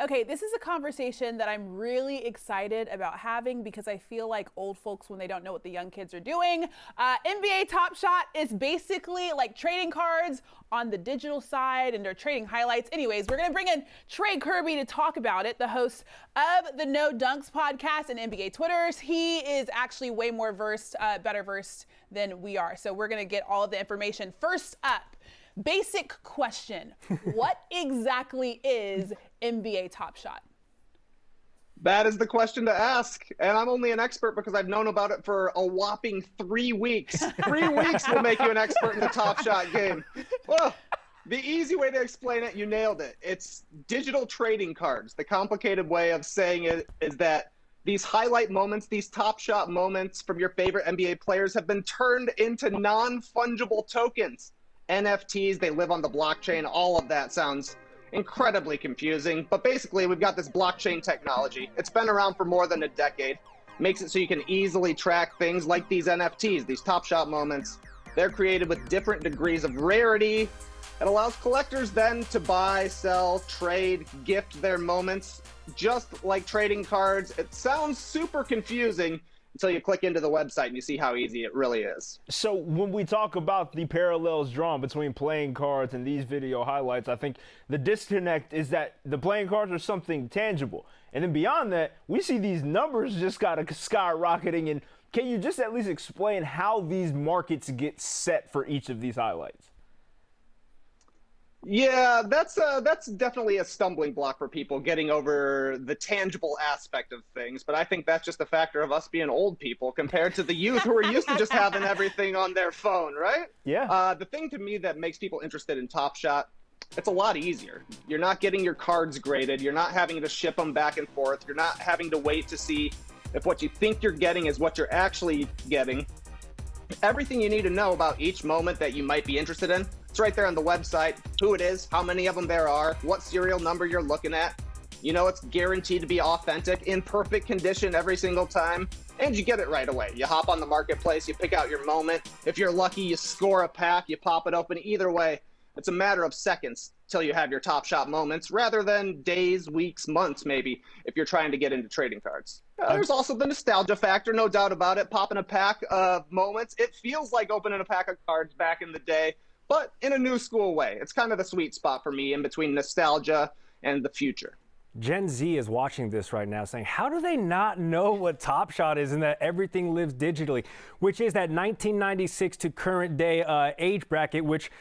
Okay, this is a conversation that I'm really excited about having because I feel like old folks when they don't know what the young kids are doing. NBA Top Shot is basically like trading cards on the digital side, and they're trading highlights. Anyways, we're gonna bring in Trey Kerby to talk about it, the host of the No Dunks podcast and NBA Twitters. He is actually way more better versed than we are. So we're gonna get all of the information. First up, basic question. What exactly is NBA Top Shot? That is the question to ask. And I'm only an expert because I've known about it for a whopping 3 weeks. 3 weeks will make you an expert in the Top Shot game. Well, the easy way to explain it, you nailed it. It's digital trading cards. The complicated way of saying it is that these highlight moments, these Top Shot moments from your favorite NBA players have been turned into non-fungible tokens. NFTs, they live on the blockchain. All of that sounds incredibly confusing, but basically we've got this blockchain technology. It's been around for more than a decade. Makes it so you can easily track things like these NFTs, these Top Shot moments. They're created with different degrees of rarity. It allows collectors then to buy, sell, trade, gift their moments, just like trading cards. It sounds super confusing until you click into the website and you see how easy it really is. So when we talk about the parallels drawn between playing cards and these video highlights, I think the disconnect is that the playing cards are something tangible. And then beyond that, we see these numbers just got skyrocketing. And can you just at least explain how these markets get set for each of these highlights? Yeah, that's definitely a stumbling block for people getting over the tangible aspect of things. But I think that's just a factor of us being old people compared to the youth who are used to just having everything on their phone, right? Yeah. The thing to me that makes people interested in Top Shot, it's a lot easier. You're not getting your cards graded. You're not having to ship them back and forth. You're not having to wait to see if what you think you're getting is what you're actually getting. Everything you need to know about each moment that you might be interested in, it's right there on the website, who it is, how many of them there are, what serial number you're looking at. You know it's guaranteed to be authentic, in perfect condition every single time, and you get it right away. You hop on the marketplace, you pick out your moment. If you're lucky, you score a pack, you pop it open. Either way, it's a matter of seconds till you have your Top Shot moments, rather than days, weeks, months maybe, if you're trying to get into trading cards. There's also the nostalgia factor, no doubt about it. Popping a pack of moments, it feels like opening a pack of cards back in the day, but in a new school way. It's kind of the sweet spot for me in between nostalgia and the future. Gen Z is watching this right now saying, how do they not know what Top Shot is and that everything lives digitally, which is that 1996 to current day age bracket, which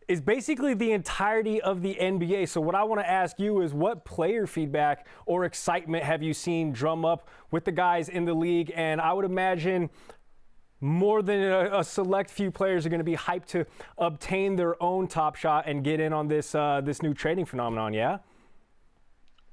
is basically the entirety of the NBA. So what I want to ask you is, what player feedback or excitement have you seen drum up with the guys in the league? And I would imagine more than a select few players are going to be hyped to obtain their own Top Shot and get in on this this new trading phenomenon, yeah?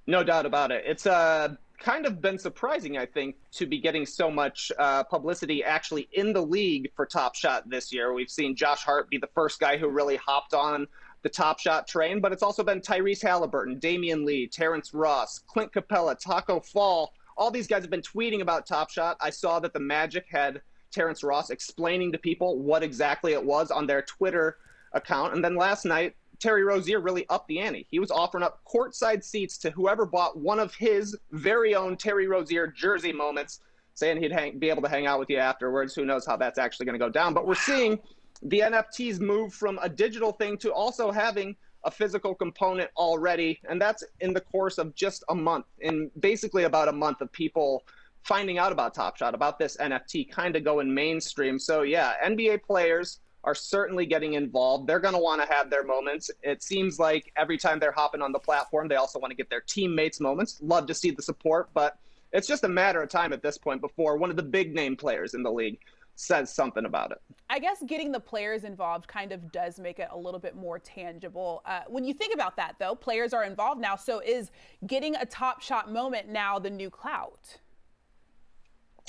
No doubt about it. It's kind of been surprising, I think, to be getting so much publicity actually in the league for Top Shot this year. We've seen Josh Hart be the first guy who really hopped on the Top Shot train, but it's also been Tyrese Halliburton, Damian Lee, Terrence Ross, Clint Capella, Taco Fall. All these guys have been tweeting about Top Shot. I saw that the Magic had Terrence Ross explaining to people what exactly it was on their Twitter account. And then last night, Terry Rozier really upped the ante. He was offering up courtside seats to whoever bought one of his very own Terry Rozier jersey moments, saying he'd be able to hang out with you afterwards. Who knows how that's actually going to go down. But we're seeing the NFTs move from a digital thing to also having a physical component already. And that's in the course of just a month, in basically about a month of people finding out about Top Shot, about this NFT kind of going mainstream. So yeah, NBA players are certainly getting involved. They're going to want to have their moments. It seems like every time they're hopping on the platform, they also want to get their teammates' moments. Love to see the support, but it's just a matter of time at this point before one of the big name players in the league says something about it. I guess getting the players involved kind of does make it a little bit more tangible. When you think about that, though, players are involved now. So is getting a Top Shot moment now the new clout?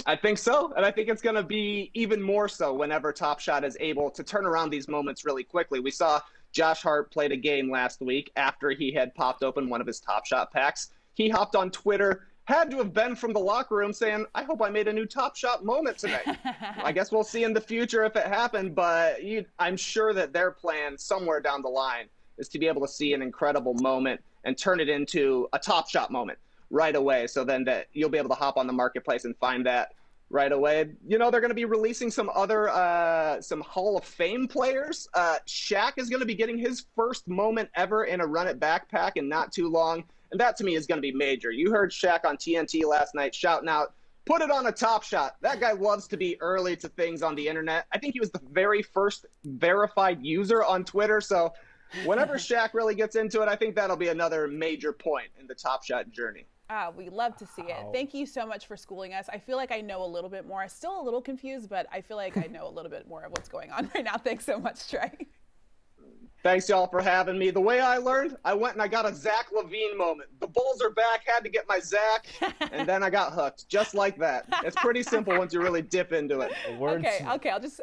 I think so, and I think it's going to be even more so whenever Top Shot is able to turn around these moments really quickly. We saw Josh Hart played a game last week after he had popped open one of his Top Shot packs. He hopped on Twitter, had to have been from the locker room saying, I hope I made a new Top Shot moment tonight. I guess we'll see in the future if it happened, but I'm sure that their plan somewhere down the line is to be able to see an incredible moment and turn it into a Top Shot moment right away. So then that you'll be able to hop on the marketplace and find that right away. You know, they're going to be releasing some other, some Hall of Fame players. Shaq is going to be getting his first moment ever in a Run It backpack in not too long. And that to me is going to be major. You heard Shaq on TNT last night shouting out, put it on a Top Shot. That guy loves to be early to things on the internet. I think he was the very first verified user on Twitter. So whenever Shaq really gets into it, I think that'll be another major point in the Top Shot journey. We love to see it. Thank you so much for schooling us. I feel like I know a little bit more. I'm still a little confused, but I feel like I know a little bit more of what's going on right now. Thanks so much, Trey. Thanks, y'all, for having me. The way I learned, I went and I got a Zach LaVine moment. The Bulls are back, had to get my Zach, and then I got hooked, just like that. It's pretty simple once you really dip into it. Okay, I'll just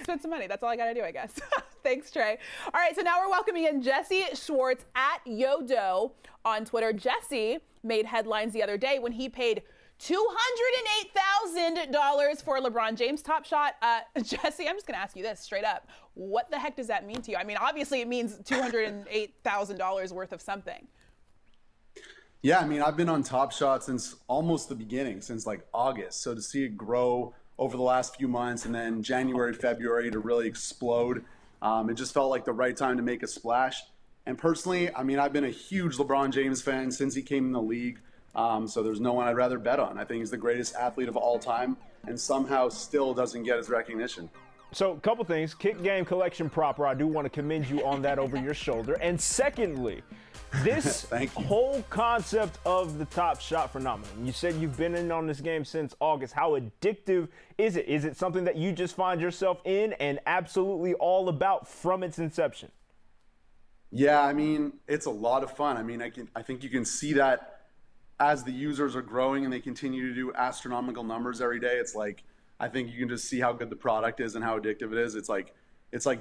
spend some money. That's all I gotta do, I guess. Thanks, Trey. All right, so now we're welcoming in Jesse Schwarz at YoDough on Twitter. Jesse made headlines the other day when he paid $208,000 for LeBron James Top Shot. Jesse, I'm just gonna ask you this straight up. What the heck does that mean to you? I mean, obviously it means $208,000 worth of something. Yeah, I mean, I've been on Top Shot since almost the beginning, since like August. So to see it grow over the last few months and then January, February to really explode, it just felt like the right time to make a splash. And personally, I mean, I've been a huge LeBron James fan since he came in the league. So there's no one I'd rather bet on. I think he's the greatest athlete of all time and somehow still doesn't get his recognition. So a couple things. Kick game collection proper. I do want to commend you on that over your shoulder. And secondly, this whole concept of the Top Shot phenomenon. You said you've been in on this game since August. How addictive is it? Is it something that you just find yourself in and absolutely all about from its inception? Yeah, I mean, it's a lot of fun. I mean, I think you can see that as the users are growing and they continue to do astronomical numbers every day. It's like, I think you can just see how good the product is and how addictive it is. It's like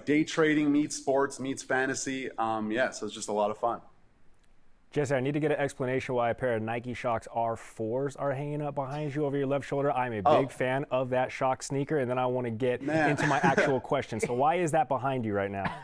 day trading meets sports meets fantasy. Yeah, so it's just a lot of fun. Jesse, I need to get an explanation why a pair of Nike Shox R4s are hanging up behind you over your left shoulder. I'm a big fan of that Shox sneaker, and then I want to get into my actual question. So why is that behind you right now?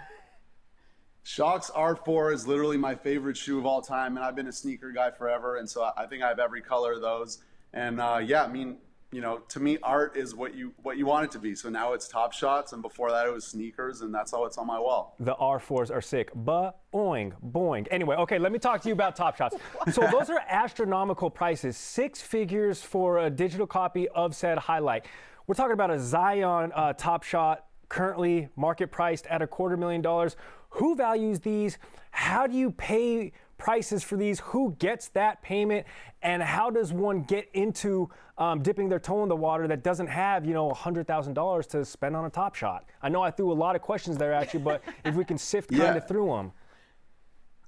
Shox R4 is literally my favorite shoe of all time, and I've been a sneaker guy forever, and so I think I have every color of those. And yeah, I mean, you know, to me, art is what you want it to be. So now it's Top Shots, and before that it was sneakers, and that's how it's on my wall. The R4s are sick. Boing, boing. Anyway, okay, let me talk to you about Top Shots. So those are astronomical prices, 6 figures for a digital copy of said highlight. We're talking about a Zion Top Shot, currently market priced at $250,000. Who values these? How do you pay prices for these? Who gets that payment? And how does one get into dipping their toe in the water that doesn't have, you know, $100,000 to spend on a Top Shot? I know I threw a lot of questions there at you, but if we can sift kind of through them.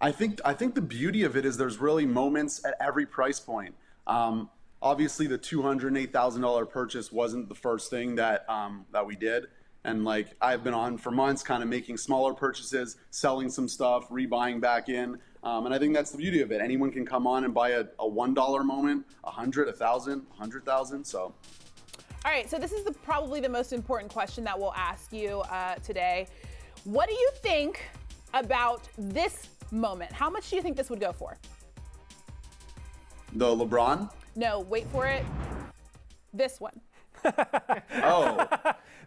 I think the beauty of it is there's really moments at every price point. Obviously, the $208,000 purchase wasn't the first thing that we did. And like I've been on for months kind of making smaller purchases, selling some stuff, rebuying back in. And I think that's the beauty of it. Anyone can come on and buy a $1 moment, 100, 1,000, 100,000. So. All right, so this is probably the most important question that we'll ask you today. What do you think about this moment? How much do you think this would go for? The LeBron? No, wait for it. This one. Oh.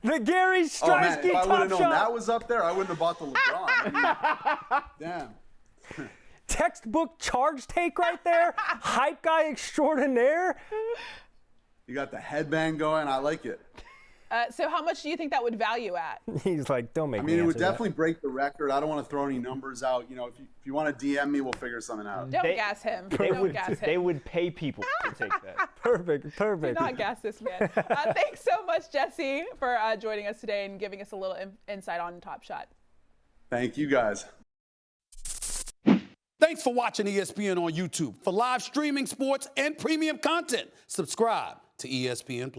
The Gary Striking Top Shot. If I would have known that was up there, I wouldn't have bought the LeBron. I mean, damn. Textbook charge take right there. Hype guy extraordinaire. You got the headband going. I like it. So how much do you think that would value at? He's like, don't make me I mean, it would answer that. definitely break the record. I don't want to throw any numbers out. You know, if you want to DM me, we'll figure something out. Don't gas him. Don't gas him. They would pay people to take that. Perfect. Do not gas this man. Thanks so much, Jesse, for joining us today and giving us a little insight on Top Shot. Thank you, guys. Thanks for watching ESPN on YouTube. For live streaming sports and premium content, subscribe to ESPN+.